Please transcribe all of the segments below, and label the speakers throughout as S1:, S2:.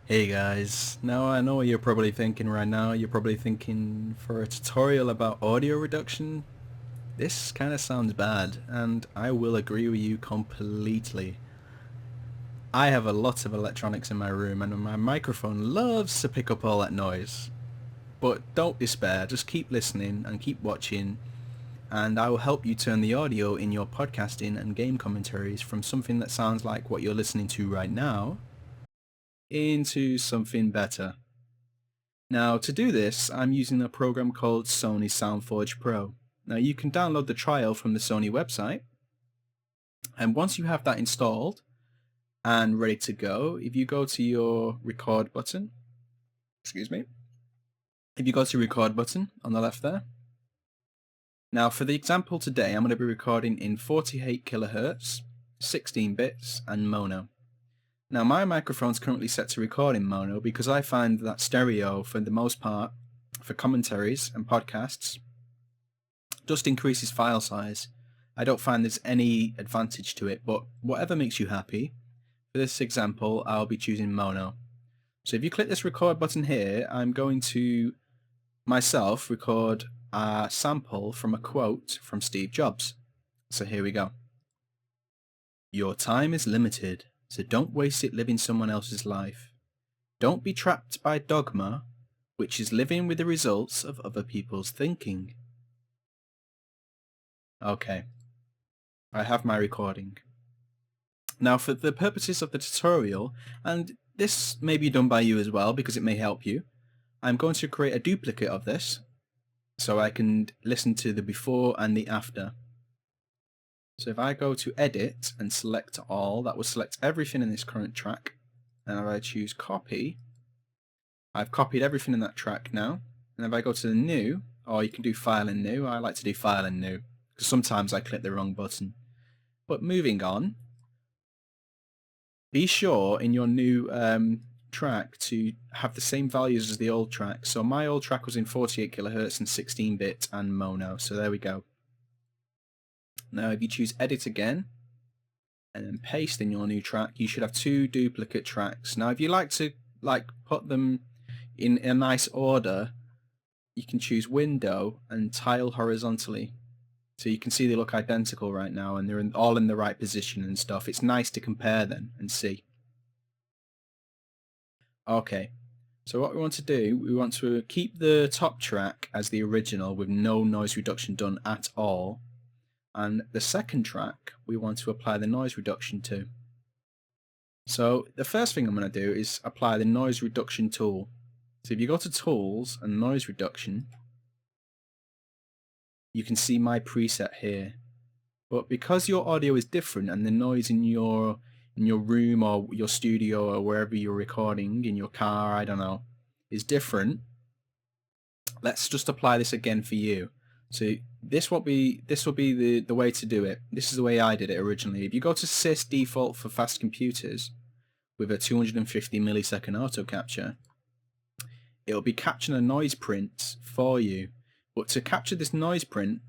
S1: Hey guys, now I know what you're probably thinking right now. You're probably thinking for a tutorial about audio reduction. This kind of sounds bad, and I will agree with you completely. I have a lot of electronics in my room and my microphone loves to pick up all that noise. But don't despair, just keep listening and keep watching, and I will help you turn the audio in your podcasting and game commentaries from something that sounds like what you're listening to right now into something better. Now to do this, I'm using a program called Sony SoundForge Pro. Now you can download the trial from the Sony website, and once you have that installed and ready to go, if you go to your record button, if you go to record button on the left there. Now for the example today, I'm going to be recording in 48 kilohertz, 16 bits, and mono. Now my microphone's currently set to record in mono because I find that stereo, for the most part, for commentaries and podcasts, just increases file size. I don't find there's any advantage to it, but whatever makes you happy. For this example, I'll be choosing mono. So if you click this record button here, I'm going to myself record a sample from a quote from Steve Jobs. So here we go. Your time is limited, so don't waste it living someone else's life. Don't be trapped by dogma, which is living with the results of other people's thinking. Okay, I have my recording. Now for the purposes of the tutorial, and this may be done by you as well because it may help you, I'm going to create a duplicate of this so I can listen to the before and the after. So if I go to edit and select all, that will select everything in this current track, and if I choose copy, I've copied everything in that track now, and if I go to the new, or you can do file and new, I like to do file and new because sometimes I click the wrong button. But moving on, be sure in your new track to have the same values as the old track. So my old track was in 48 kilohertz and 16-bit and mono. So there we go. Now if you choose edit again and then paste in your new track, you should have two duplicate tracks. Now if you like to put them in a nice order, you can choose window and tile horizontally. So you can see they look identical right now and they're all in the right position and stuff. It's nice to compare them and see. Okay, so what we want to do, we want to keep the top track as the original with no noise reduction done at all. And the second track, we want to apply the noise reduction to. So the first thing I'm going to do is apply the noise reduction tool. So if you go to Tools and Noise Reduction, you can see my preset here. But because your audio is different and the noise in your room or your studio or wherever you're recording, in your car, I don't know, is different, let's just apply this again for you. So this will be the way to do it. This is the way I did it originally. If you go to Sys Default for fast computers with a 250 millisecond auto capture, it'll be capturing a noise print for you. But to capture this noise print,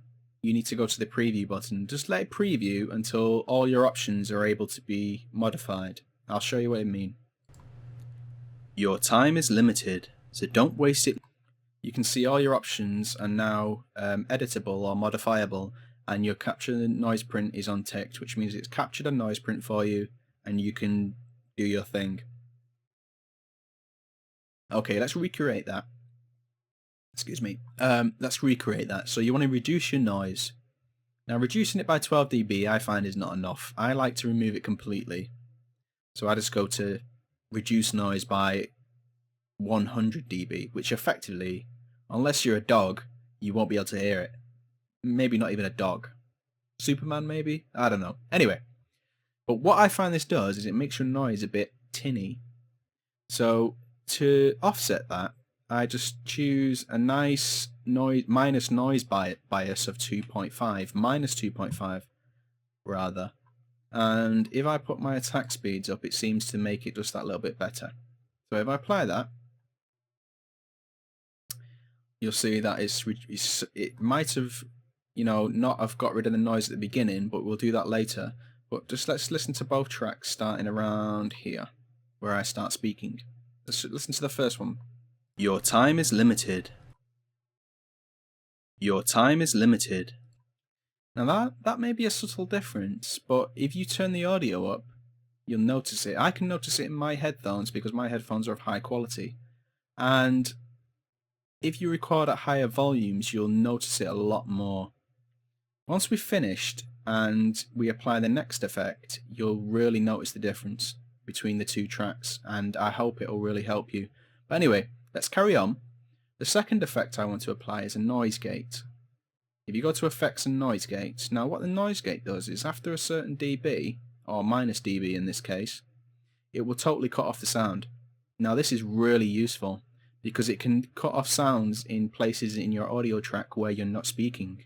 S1: you need to go to the preview button. Just let it preview until all your options are able to be modified. I'll show you what I mean. Your time is limited, so don't waste it. You can see all your options are now editable or modifiable, and your capture noise print is unticked, which means it's captured a noise print for you and you can do your thing. Okay, let's recreate that. Excuse me. Let's recreate that. So you want to reduce your noise. Now reducing it by 12 dB I find is not enough. I like to remove it completely. So I just go to reduce noise by 100 dB, which effectively, unless you're a dog, you won't be able to hear it. Maybe not even a dog. Superman maybe? I don't know. Anyway, but what I find this does is it makes your noise a bit tinny. So to offset that, I just choose a nice minus noise bias of 2.5, minus 2.5 rather. And if I put my attack speeds up, it seems to make it just that little bit better. So if I apply that, you'll see that it might have, not have got rid of the noise at the beginning, but we'll do that later. But just let's listen to both tracks starting around here, where I start speaking. Let's listen to the first one. Your time is limited. Your time is limited. Now that may be a subtle difference, but if you turn the audio up, you'll notice it. I can notice it in my headphones because my headphones are of high quality. And if you record at higher volumes, you'll notice it a lot more. Once we've finished and we apply the next effect, you'll really notice the difference between the two tracks, and I hope it'll really help you. But anyway, let's carry on. The second effect I want to apply is a noise gate. If you go to Effects and Noise Gate, now what the noise gate does is after a certain dB, or minus dB in this case, it will totally cut off the sound. Now this is really useful because it can cut off sounds in places in your audio track where you're not speaking.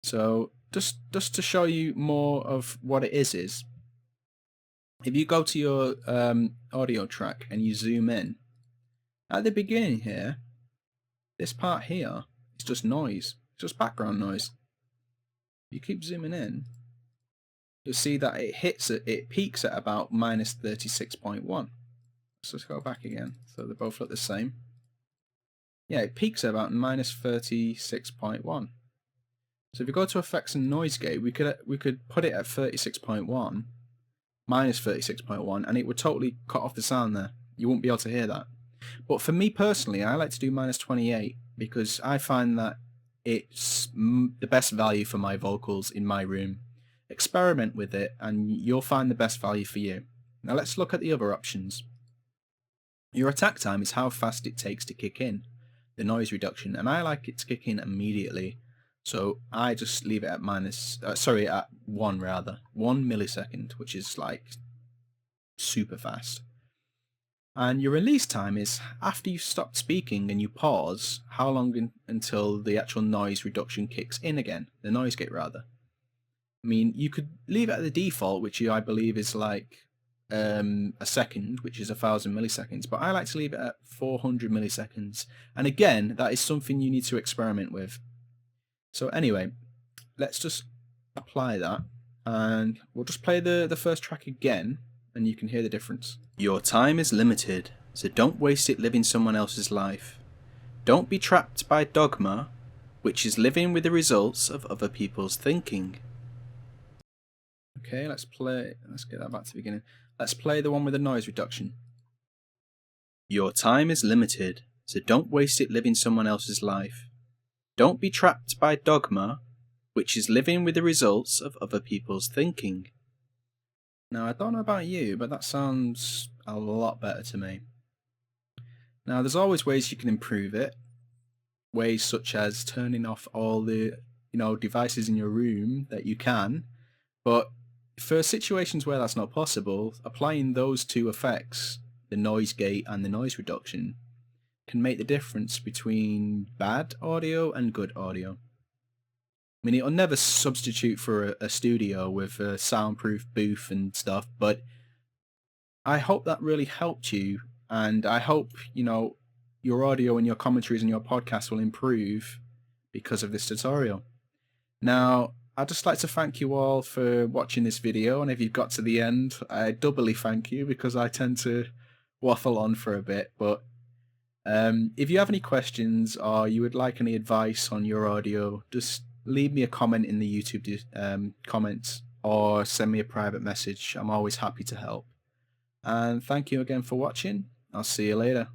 S1: So just to show you more of what it is if you go to your audio track and you zoom in, at the beginning here, this part here is just noise. Just background noise. You keep zooming in, you'll see that it peaks at about minus 36.1. So let's go back again. So they both look the same. Yeah, it peaks at about minus 36.1. So if you go to Effects and Noise Gate, we could put it at 36.1, minus 36.1, and it would totally cut off the sound there. You won't be able to hear that. But for me personally, I like to do minus 28 because I find that it's the best value for my vocals in my room. Experiment with it and you'll find the best value for you. Now let's look at the other options. Your attack time is how fast it takes to kick in, the noise reduction, and I like it to kick in immediately. So I just leave it at at 1 millisecond, which is like super fast. And your release time is after you've stopped speaking and you pause, how long until the actual noise reduction kicks in again, the noise gate rather. I mean, you could leave it at the default, which I believe is like a second, which is 1000 milliseconds, but I like to leave it at 400 milliseconds. And again, that is something you need to experiment with. So anyway, let's just apply that, and we'll just play the first track again, and you can hear the difference. Your time is limited, so don't waste it living someone else's life. Don't be trapped by dogma, which is living with the results of other people's thinking. Okay, let's get that back to the beginning. Let's play the one with the noise reduction. Your time is limited, so don't waste it living someone else's life. Don't be trapped by dogma, which is living with the results of other people's thinking. Now, I don't know about you, but that sounds a lot better to me. Now, there's always ways you can improve it. Ways such as turning off all the devices in your room that you can. But for situations where that's not possible, applying those two effects, the noise gate and the noise reduction, can make the difference between bad audio and good audio. I mean, it'll never substitute for a studio with a soundproof booth and stuff, but I hope that really helped you, and I hope, your audio and your commentaries and your podcast will improve because of this tutorial. Now, I'd just like to thank you all for watching this video, and if you've got to the end, I doubly thank you because I tend to waffle on for a bit, but if you have any questions or you would like any advice on your audio, just leave me a comment in the YouTube comments or send me a private message. I'm always happy to help. And thank you again for watching. I'll see you later.